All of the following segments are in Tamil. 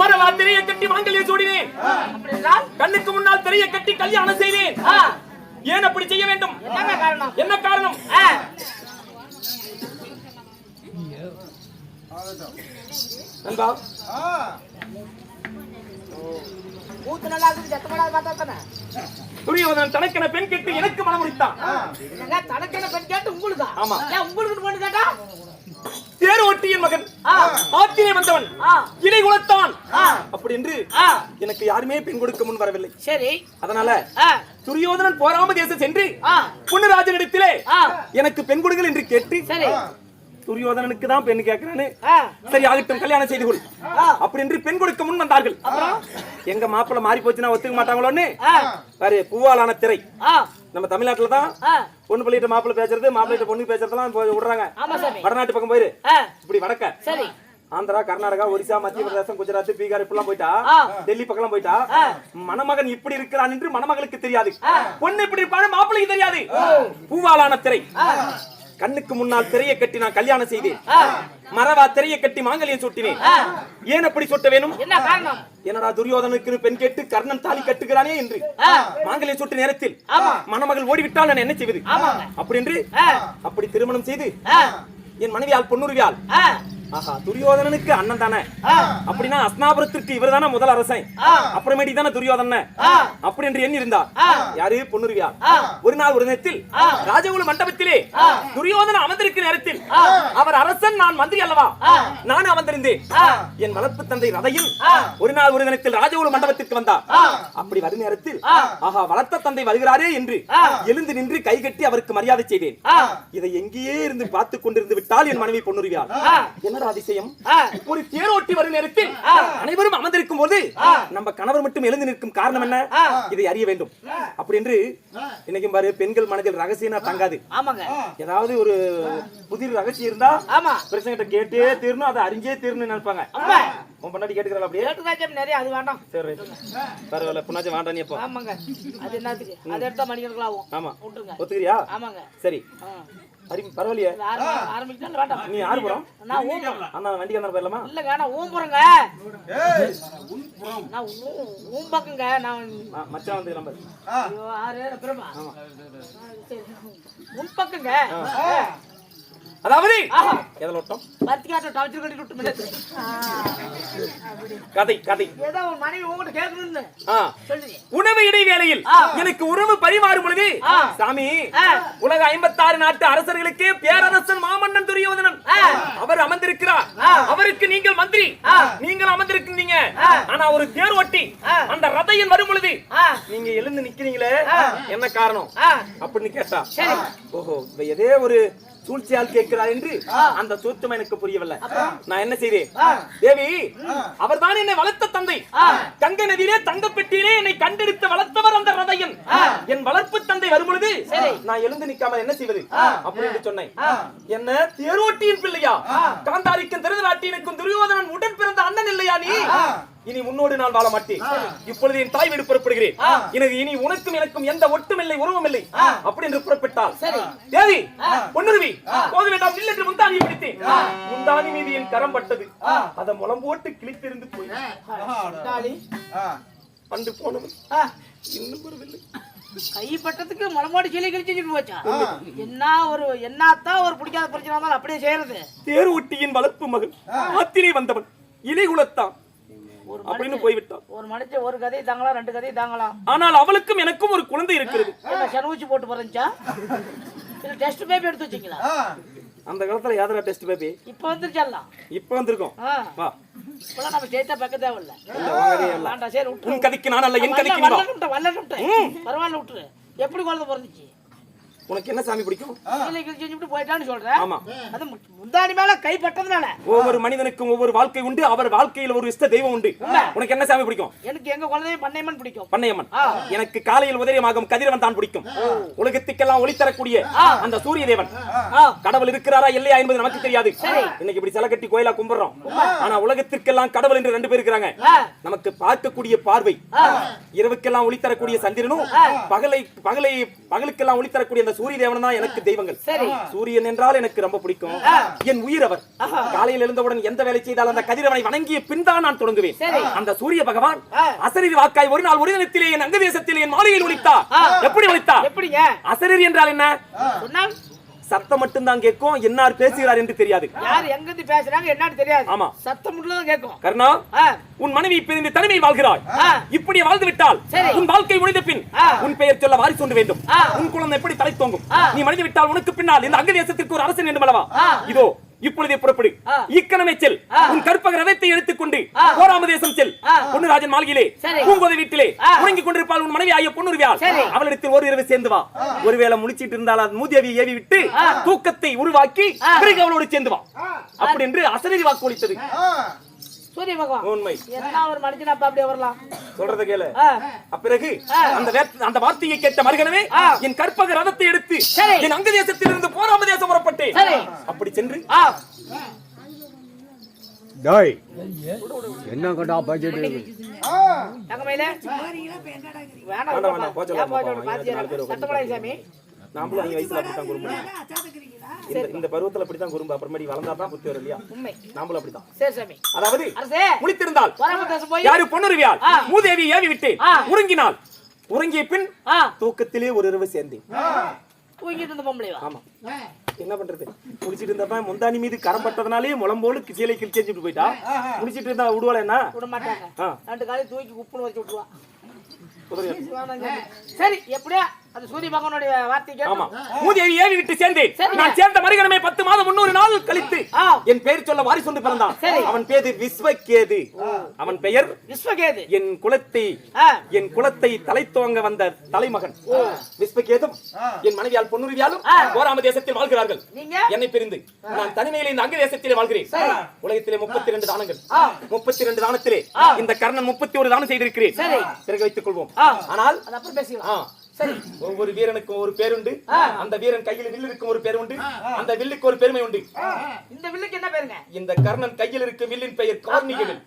மரவா திரையை கட்டி மாங்கல்யம் சூடினேன். கண்ணுக்கு முன்னால் திரையை கட்டி கல்யாணம் செய்வேன். ஏன் அப்படி செய்ய வேண்டும்? என்ன காரணம்? நண்பா, துரியோதனன் தனக்கென பெண் கேட்டு எனக்கு மனம் முடித்தான். தனக்கென பெண் கேட்டு உங்களுக்கு? ஆமா. உங்களுக்கு பொண்ணு கேட்டா? தேர் ஓட்டியின் மகன், ஆத்திரே வந்தவன், இறை குலத்தான். அப்படி என்று எனக்கு யாருமே பெண் கொடுக்க முன் வரவில்லை. சரி, அதனால துரியோதனன் போராம தேசம் சென்று பொன்னுராஜனிடத்திலே எனக்கு பெண் கொடுங்கள் என்று கேட்டு, துரியோதனனுக்கு தான் பெண் கேட்கிறானு, சரி ஆகட்டும் கல்யாணம் செய்து கொள் அப்படி என்று பெண் கொடுக்க முன் வந்தார்கள். எங்க மாப்பிள்ள மாறி போச்சுன்னா ஒத்துக்க மாட்டாங்களோன்னு பாரு, பூவாலான திரை. நம்ம தமிழ்நாட்டுல தான் பொண்ணு பிள்ளைகிட்ட மாப்பிள்ள பேசுறது, மாப்பிள்ளைகிட்ட பொண்ணு பேசுறதெல்லாம் விடுறாங்க. வடநாட்டு பக்கம் போயிரு, இப்படி வடக்க ஆந்திரா, கர்நாடகா, ஒரிசா, மத்திய பிரதேசம், குஜராத், பீகார் இப்பெல்லாம் போயிட்டா, டெல்லி பக்கம் போயிட்டா, மணமகன் இப்படி இருக்கிறான் என்று மணமகளுக்கு தெரியாது, பொண்ணு இப்படி இருப்பாரு மாப்பிள்ளைக்கு தெரியாது. பூவாலான திரை. கண்ணுக்கு முன்னால் திரையை கட்டி நான் கல்யாணம் செய்தேன். மரவா திரையை கட்டி மாங்கல்யம் சூட்டினேன். ஏன் அப்படி சுட்ட வேணும்? என்னடா துரியோதனுக்கு பெண் கேட்டு கர்ணன் தாலி கட்டுகிறானே என்று மாங்கல்யம் சூட்ட நேரத்தில் மணமகள் ஓடிவிட்டால் நான் என்ன செய்வது? அப்படி என்று அப்படி திருமணம் செய்து என் மனைவியால் பொன்னுருவியால், ஆஹா துரியோதனனுக்கு அண்ணன் தானே, அப்படின்னா அஸ்னாபுரத்திற்கு இவர் தானே முதல் அரசன், அப்புறமேடி தானே துரியோதனன் அப்படி என்று எண்ணி இருந்தார். யாரு? பொன்னுருவியால். ஒரு நாள் ஒரு நேரத்தில் ராஜகுல மண்டபத்திலே துரியோதனன் அமர்ந்திருக்கிற நேரத்தில், அவர் அரசன், நான் மந்திரி அல்லவா, நானும் அமர்ந்திருந்தேன். என் வளர்ப்பு தந்தை ரதையில் ஒரு நாள் ஒரு நேரத்தில் ராஜகுல மண்டபத்திற்கு வந்தார். அப்படி வரும் நேரத்தில், ஆஹா வளர்த்த தந்தை வருகிறாரே என்று எழுந்து நின்று கை கட்டி அவருக்கு மரியாதை செய்தேன். இதை எங்கேயே இருந்து பார்த்துக் கொண்டிருந்து விட்டால் என் மனைவி பொன்னுருவியால், அதிசயம், ஒரு தேரோட்டி வரும் நேரத்தில் அனைவரும் அமர்ந்திருக்கும் போது நம்ம கணவர் மட்டும் எழுந்து நிற்கும் காரணம் என்ன? இதை அறிய வேண்டும். அப்படி என்று இன்னைக்கும் பாரு, பெண்கள் மனதில் ரகசியம் தங்காது. ஏதாவது ஒரு புதிர் ரகசியம் இருந்தா பிரச்சனை கேட்டே தீரணும், அதை அறிஞ்சே தீரணும் நினைப்பாங்க. உன் பொண்டாட்டி கேட்டுக்கிறாள் அப்படியே நிறைய அது வேண்டாம். சரி பரவாயில்ல, புண்ணாச்சும் வேண்டாம். நீ எப்போ அது என்னத்துக்கு? அதை எடுத்தா மணிக்கணக்காகும். ஆமா, ஒத்துக்கிறியா? ஆமாங்க. சரி பரவாயில்லையே. நீ யாரு போறோம்? நான் வண்டிக்கு வந்தா போயிடலாமா? இல்லங்க, நான் ஊம்புறேங்க. நான் ஊம்பக்குங்க. நான் மச்சான் வந்து நம்பர். ஐயோ ஆறு பிரமா. முன்பக்குங்க. அதாவது எதல ஓட்டம்? பத்தியாட்ட டார்ச்சர் கட்டி விட்டு கதை கதை ஏதோ ஒரு மனைவி உங்ககிட்ட கேட்கணும்னு சொல்லுங்க. உணவு இடைவேளையில் எனக்கு உணவு பரிமாறும் பொழுது, சாமி உலக 56 நாட்டு அரசர்களுக்கு பேரரசன் மாமன்னன் துரியோதனன் அவர் அமர்ந்திருக்கிறார். அவருக்கு நீங்கள் மந்திரி, நீங்கள் அமர்ந்திருக்கீங்க. ஆனா ஒரு தேர் ஓட்டி அந்த ரதையில் வரும் பொழுது நீங்க எழுந்து நிக்கிறீங்களே, என்ன காரணம் அப்படின்னு கேட்டா, ஓஹோ எதே ஒரு சூழ்ச்சியால் கேட்கிறார் என்று அந்த சூட்சம் எனக்கு புரியவில்லை. நான் என்ன செய்தேன்? தேவி, அவர் தான் என்னை வளர்த்த தந்தை. கங்கை நதியிலே தங்கப்பெட்டியிலே என்னை கண்டெடுத்து வளர்த்தவர் அந்த ரதையன். என் வளர்ப்பு தந்தை வரும் பொழுது நான் எழுந்து நிக்காமல் என்ன செய்வது அப்படின்னு சொன்னேன். என்ன தேரோட்டியின் பிள்ளையா? காந்தாரிக்கும் திருதராட்டியனுக்கும் துரியோதனன் உடன் பிறந்த அண்ணன் இல்லையா நீ? இனி உன்னோடு நான் வாழ மாட்டேன். இப்பொழுது என் தாய் வீடு புறப்படுகிறேன். எனக்கு இனி உனக்கும் எனக்கும் எந்த ஒட்டும் இல்லை, உறவும் இல்லை அப்படி என்று புறப்பட்டால், தேவி பொன்னுருவி போக வேண்டாம் இல்லை என்று முந்தானியை பிடித்தேன். முந்தானி மீது என் கரம் பட்டது. அதை முளம் போட்டு கிழித்திருந்து போய் பண்டு போனவன் இன்னும் வரவில்லை. கைப்பட்டதுக்கு முளம்போடு கிளி கிழிச்சு போச்சா? என்னத்தான் ஒரு பிடிக்காத பிரச்சனை இருந்தாலும் அப்படியே செய்யறது. தேர் ஒட்டியின் வளர்ப்பு மகன், ஆத்திரே வந்தவன், இலைகுலத்தான் அப்படின்னு போய்விட்டான். ஒரு மனுஷன் ஒரு கதை தாங்கலாம், 2 கதை தாங்கலாம். ஆனால் அவளுக்கும் எனக்கும் ஒரு குழந்தை இருக்கிறது. சனூச்சி போட்டு போறா? இல்ல டெஸ்ட் பேபி எடுத்து வச்சீங்களா? அந்த காலத்துல யாதரா டெஸ்ட் பேபி? இப்ப வந்துருச்சா? இப்ப வந்திருக்கோம். வா, இப்பலாம் நம்ம ஜெயித்தா பக்க தேவையில்ல. வேண்டாம், சரி விட்டு. உன் கதைக்கு நான் அல்ல, என் கதைக்கு நீ வா. பரவாயில்ல விட்டுரு. எப்படி குழந்தை பிறந்துச்சு? உனக்கு என்ன சாமி பிடிக்கும்? போயிட்டான்னு சொல்றேன். அது முந்தானி மேல கைப்பட்டதுனால. ஒவ்வொரு மனிதனுக்கும் ஒவ்வொரு வாழ்க்கை உண்டு, அவர் வாழ்க்கையில் ஒரு இஷ்ட தெய்வம் உண்டு. உனக்கு என்ன சாமி பிடிக்கும்? எனக்கு எங்க குழந்தையும் பண்ணையம்மன் பிடிக்கும். பண்ணையம்மன். எனக்கு காலையில் உதயமாகும் கதிரவன் தான் பிடிக்கும். உலகத்துக்கெல்லாம் ஒளி தரக்கூடிய அந்த சூரிய தேவன். கடவுள் இருக்கிறாரா இல்லையா என்பது நமக்கு தெரியாது. இன்னைக்கு இப்படி சிலை கட்டி கோயிலா கும்பிடுறோம். ஆனா உலகத்திற்கெல்லாம் கடவுள் என்று 2 பேர் இருக்கிறாங்க. நமக்கு பார்க்கக்கூடிய பார்வை, இரவுக்கெல்லாம் ஒளி தரக்கூடிய சந்திரனும், பகலுக்கெல்லாம் ஒளி தரக்கூடிய அந்த சூரிய தேவன் தான் எனக்கு தெய்வங்கள். சரி. சூரியன் என்றால் எனக்கு ரொம்ப பிடிக்கும். என் உயிர் அவர். காலையில் எழுந்தவுடன் எந்த வேலை செய்தால் அந்த கதிரவனை வணங்கிய பின் தான் நான் தொடங்குவேன். அந்த சூரிய பகவான் அசரீரி வாக்காய் ஒரு நாள் ஒரு தினத்திலே என் அங்கதேசத்திலே என் மாளிகையில் ஒலித்தார். எப்படி ஒலித்தார்? எப்படிங்க? அசரீரி என்றால் என்ன? சொன்னால் சத்தம் மட்டும் தான் கேட்கும், என்னார் பேசுகிறார் என்று தெரியாது. யார் எங்க இருந்து பேசுறாங்க என்னன்னு தெரியாது. ஆமா, சத்தம் மட்டும் தான் கேட்கும். கர்ணா, உன் மனைவி பிரிந்து தனிமையில் வாழ்கிறாய். இப்படி வாழ்ந்து விட்டால் உன் வாழ்க்கை முடிந்த பின் உன் பெயர் சொல்ல வாரிசு ஒன்று வேண்டும். உன் குழந்தை எப்படி தலை தோங்கும்? நீ மனித விட்டால் உனக்கு பின்னால் இந்த அங்க தேசத்திற்கு ஒரு அரசன் வேண்டும் அல்லவா? இதோ இப்பொழுதே புறப்படு. இக்கணமே செல். உன் கற்பக ரதத்தை எடுத்துக்கொண்டு போராம தேசம் செல். பொன்னுராஜன் மாளிகையிலே பூங்கோதை வீட்டிலே உறங்கிக் கொண்டிருப்பாள் உன் மனைவி ஆகிய பொன்னுருவியாள். அவளிடத்தில் ஒரு இரவு சேர்ந்து வா. ஒருவேளை முடிச்சிட்டு இருந்தால் அது மூதேவி ஏவி விட்டு தூக்கத்தை உருவாக்கி பிறகு அவளோடு சேர்ந்து வா. அப்படி என்று அசரீரி வாக்கு ஒலித்தது. சூரிய பகவான் உண்மை. என்ன ஒரு மனுஷன் அப்ப அப்படியே வரலாம் சொல்றத கேளு. பிறகு அந்த வார்த்தையை கேட்ட மறுகணமே என் கற்பக ரதத்தை எடுத்து என் அங்க தேசத்திலிருந்து போராம தேசம் புறப்பட்டேன். அப்படி சென்று டேய் என்ன கண்டா பட்ஜெட் தங்கமயில வேணாம் வேணாம் போச்சலாம். சட்டமலை சாமி நாமளும் அந்த வயசுல அப்படித்தான் குறும்பு. இந்த பருவத்துல அப்படித்தான் குறும்பு. அப்புறமேடி வளர்ந்தா தான் புத்தி வரும் இல்லையா? உண்மை. நாமளும் அப்படித்தான். சரி சாமி. அதாவது அரசே முழித்திருந்தால் போராம தேசம் போய் யாரு பொன்னுருவியாள் மூதேவி ஏவி விட்டேன். உறங்கினாள். உறங்கிய பின் தூக்கத்திலே ஒரு இரவு சேர்ந்தேன். தூங்கிட்டு இருந்த பொம்பளை. ஆமா, என்ன பண்றது? முடிச்சிட்டு இருந்தப்ப முந்தானி மீது கரம் பட்டதனாலே முளம்போடு சீலை கிழிச்சிட்டு போயிட்டா. முடிச்சிட்டு இருந்தா விடுவாள என்ன? விட மாட்டாங்க. ரெண்டு காலை தூக்கி குப்புன்னு வச்சு விட்டுருவா. குதிரை. சரி, எப்படியா அந்த சூரிய பகவானுடைய வார்த்தை கேட்டோம். ஆமா, மூதேவி ஏவி விட்டு சேர்ந்தேன். நான் சேர்ந்த மறுகணமே 10 மாதம் 300 நாள் கழித்து என் பெயர் சொல்ல வாரிசு ஒன்று பிறந்தான். அவன் பேரு விஸ்வகேது. அவன் பெயர் விஸ்வகேது. என் குலத்தை தலை துவங்க வந்த தலைமகன் விஸ்வகேதும் என் மனைவியால் பொன்னுருவியாலும் போராம தேசத்தில் வாழ்கிறார்கள். என்னை பிரிந்து நான் தனிமையில் இந்த அங்க தேசத்திலே வாழ்கிறேன். உலகத்திலே 32 தானங்கள். 32 தானத்திலே இந்த கர்ணன் 31 தானம் செய்திருக்கிறேன். பிறகு வைத்துக் கொள்வோம். ஆனால் அப்புறம் பேசிக்கலாம். சரி, ஒவ்வொரு வீரனுக்கும் ஒரு பேர் உண்டு. அந்த வீரன் கையில் வில் இருக்கும் ஒரு பேர் உண்டு. அந்த வில்லுக்கு ஒரு பெருமை உண்டு. இந்த வில்லுக்கு என்ன பேருங்க? இந்த கர்ணன் கையில் இருக்கும் வில்லின் பெயர் கார்ணிக வில்.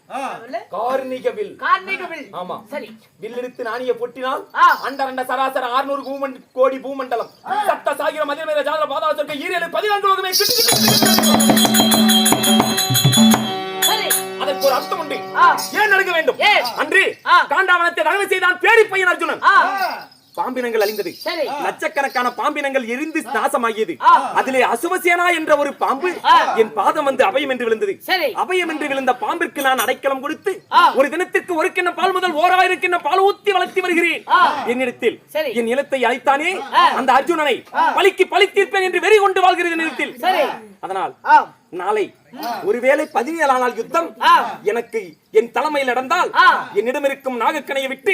கார்ணிக வில். கார்ணிக வில். ஆமா. சரி, வில் எடுத்து நாணிய பொட்டினால் அண்டரண்ட சராசர 600 கோடி பூமண்டலம் சப்த சாகிரம் மதிமேத ஜாதர பாதாள சொர்க்க ஈரேழு 14 லோகமே சரி, அதற்கு ஒரு அர்த்தம் உண்டு. ஏன் நடுங்க வேண்டும்? அன்று காண்டாவனத்தை தகவல் செய்தான் பேடி பையன் அர்ஜுனன். பாம்பினங்கள் அழிந்தது. லட்சக்கணக்கான பாம்பினங்கள் எரிந்து நாசமாகியது. அதிலே அசுவசேனா என்ற ஒரு பாம்பு என் பாதம் வந்து அபயம் என்று விழுந்தது. அபயம் என்று விழுந்த பாம்பிற்கு நான் அடைக்கலம் கொடுத்து ஒரு தினத்திற்கு ஒரு கிண்ண பால் முதல் 1000 கிண்ண பால் ஊத்தி வளர்த்தி வருகிறேன். என்னிடத்தில் என் நிலத்தை அழைத்தானே அந்த அர்ஜுனனை பழிக்கு பழித்தீர்ப்பேன் என்று வெறி கொண்டு வாழ்கிறது நிலத்தில். அதனால் நாளை ஒருவேளை 17 நாள் யுத்தம் எனக்கு என் தலைமையில் நடந்தால் என்னிடம் இருக்கும் நாகக்கணையை விட்டு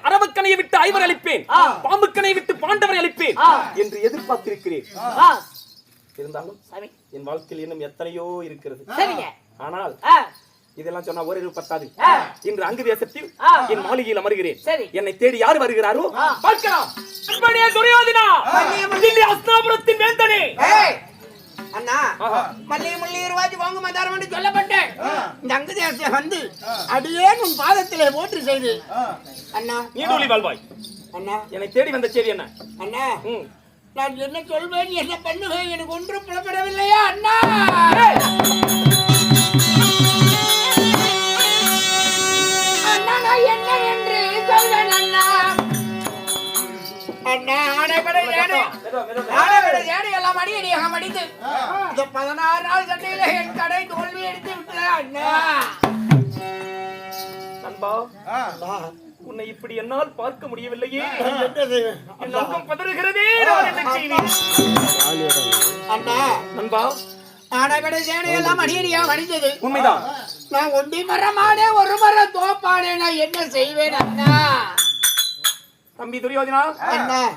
அரவக்கணையை விட்டு ஐவர் அளிப்பேன், பாம்புக்கணையை விட்டு பாண்டவரை அளிப்பேன் என்று எதிர்பார்த்திருக்கிறேன். இருந்தாலும் என் வாழ்க்கையில் இன்னும் எத்தனையோ இருக்கிறது. ஆனால் இதெல்லாம் சொன்னா ஒரு பத்தாது. இன்று அங்கு தேசத்தில் என் மாளிகையில் அமர்கிறேன். என்னை தேடி யார் வருகிறாரோ பார்க்கலாம். துரியோதனா, அஸ்தினாபுரத்தின் வேந்தனே. அண்ணா, மல்லி முள்ளி ரூபாய் வாங்க மதாரம் என்று சொல்லப்பட்டேன். இந்த அங்கு தேசத்தை வந்து அடியே உன் பாதத்திலே போற்று செய்து அண்ணா நீடூழி வாழ்வாய். அண்ணா, என்னை தேடி வந்த செய்தி என்ன? அண்ணா, நான் என்ன சொல்வேன், என்ன பண்ணுவேன், எனக்கு ஒன்றும் புலப்படவில்லையா அண்ணா? அண்ணா, நான் என்ன என்று சொல்வேன் அண்ணா? அண்ணா, ஆடைபடை எல்லாம் அடியடியாக மடித்து 16 நாள் சண்டையில என் கடை தோல்வி எடுத்து விட்டது அண்ணா. நண்பா, உன்னை இப்படி என்னால் பார்க்க முடியவில்லையே. என் நோக்கம் பதறுகிறதே. அண்ணா, நண்பா, ஆடைபடை சேனை எல்லாம் அடியடியாக மடித்தது உண்மைதான். நான் ஒண்டி மரமானே ஒரு மரம் தோப்பானே, நான் என்ன செய்வேன் அண்ணா? தம்பி துரியோதனா,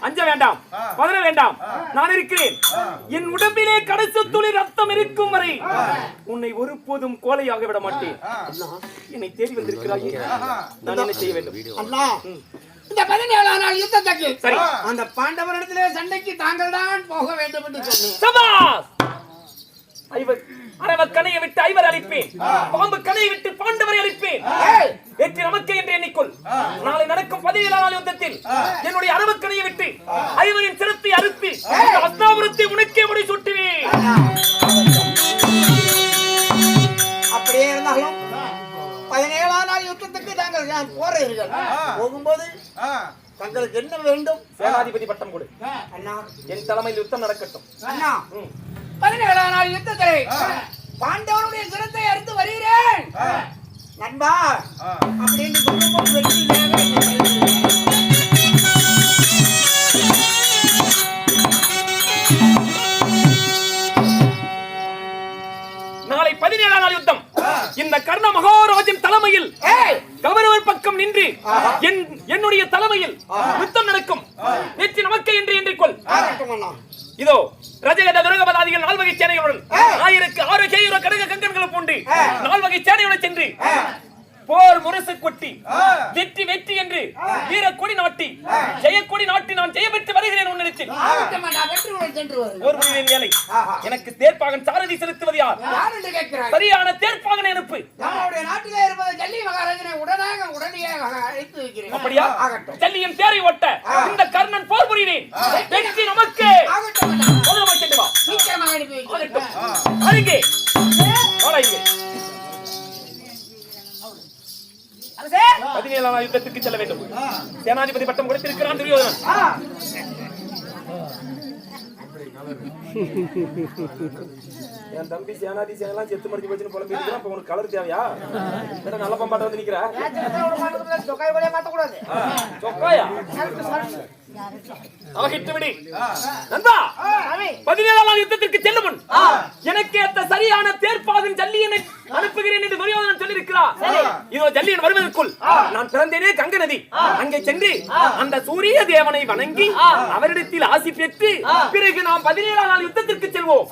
அஞ்ச வேண்டாம், பதற வேண்டாம், நான் இருக்கிறேன். என் உடம்பிலே கடைசி துளி ரத்தம் இருக்கும் வரை உன்னை ஒருபோதும் கோலையாக விட மாட்டேன். என்னை தேடி வந்திருக்கிறாயே, நான் என்ன செய்ய வேண்டும்? அண்ணா, இந்த 17 நாள் யுத்தத்துக்கு சரி அந்த பாண்டவரிடத்திலே சண்டைக்கு தாங்கள் தான் போக வேண்டும் என்று சொன்னேன். சபாஸ்! அரவக்கணையை விட்டு ஐவர் அளிப்பேன், பாம்பு கணையை விட்டு பாண்டவரை அளிப்பேன். வெற்றி நமக்கு என்று எண்ணிக்கொள். நாளை நடக்கும் 17 நாள் யுத்தத்தில் என்னுடைய அரவக்கணையை விட்டு ஐவரின் சிரத்தை நாள் யுத்தத்துக்கு தாங்கள் போறீர்கள். போகும்போது தங்களுக்கு என்ன வேண்டும்? சேனாதிபதி பட்டம் கொடு. அண்ணா, என் தலைமையில் யுத்தம் நடக்கட்டும். அண்ணா, 17ஆம் நாள் யுத்தத்திலே பாண்டவருடைய சிரத்தை அறுத்து வருகிறேன். நண்பா அப்படின்னு சொல்லும்போது வெற்றி வேக நாளை 17ஆம் நாள் யுத்தம். இந்த கர்ண மகாராஜன் தலைமையில் கௌரவர் பக்கம் நின்று என்னுடைய தலைமையில் யுத்தம் நடக்கும். வெற்றி நமக்கு என்று எண்ணிக்கொள். இதோ ரஜகத துரகபதாதிகள் 4 வகை சேனைகளுடன் 1006 கேயுர கடக கங்கன்களை போன்று 4 வகை சேனையுடன் சென்று போர் முரசு கொட்டி வெற்றி வெற்றி என்று வீர கொடி நாட்டி ஜெயக்கொடி நாட்டி நான் ஜெய பெற்று வருகிறேன். உன்னிடத்தில் போர் புரிவின் வேலை எனக்கு தேர்ப்பாகன் சாரதி செலுத்துவது யார்? சரியான தேர்ப்பாகனை அனுப்பு. நம்முடைய நாட்டிலே இருப்பது ஜல்லி மகாராஜனை உடனடியாக அழைத்து வைக்கிறேன். அப்படியா? ஜல்லியின் தேரை ஓட்ட இந்த கர்ணன் போர் புரிவேன். வெற்றி நமக்கு. சீக்கிரமாக அனுப்பி வைக்கிறேன். அருகே இங்கே 17ஆம் யுத்தத்துக்கு செல்ல வேண்டும். சேனாதிபதி பட்டம் கொடுத்திருக்கிறான் துரியோதனன். என் தம்பி சேனாதி சேனலாம் செத்து மடிச்சு போச்சுன்னு புலம்பி இருக்கிறான். அப்ப உனக்கு கலர் தேவையா? நல்ல பம்பாட்ட வந்து நிக்கிற சொக்காயா அவகிட்டு விடி. நண்பா, 17ஆம் நாள் யுத்தத்திற்கு செல்லும் முன் எனக்கு ஏற்ற சரியான தேர்ப்பாகன் ஜல்லியனை அனுப்புகிறேன் என்று துரியோதனன் சொல்லியிருக்கிறார். இதோ ஜல்லியன் வருவதற்குள் நான் பிறந்தேனே கங்கை நதி அங்கே சென்று அந்த சூரிய தேவனை வணங்கி அவரிடத்தில் ஆசி பெற்று பிறகு நாம் 17ஆம் நாள் யுத்தத்திற்கு செல்வோம்.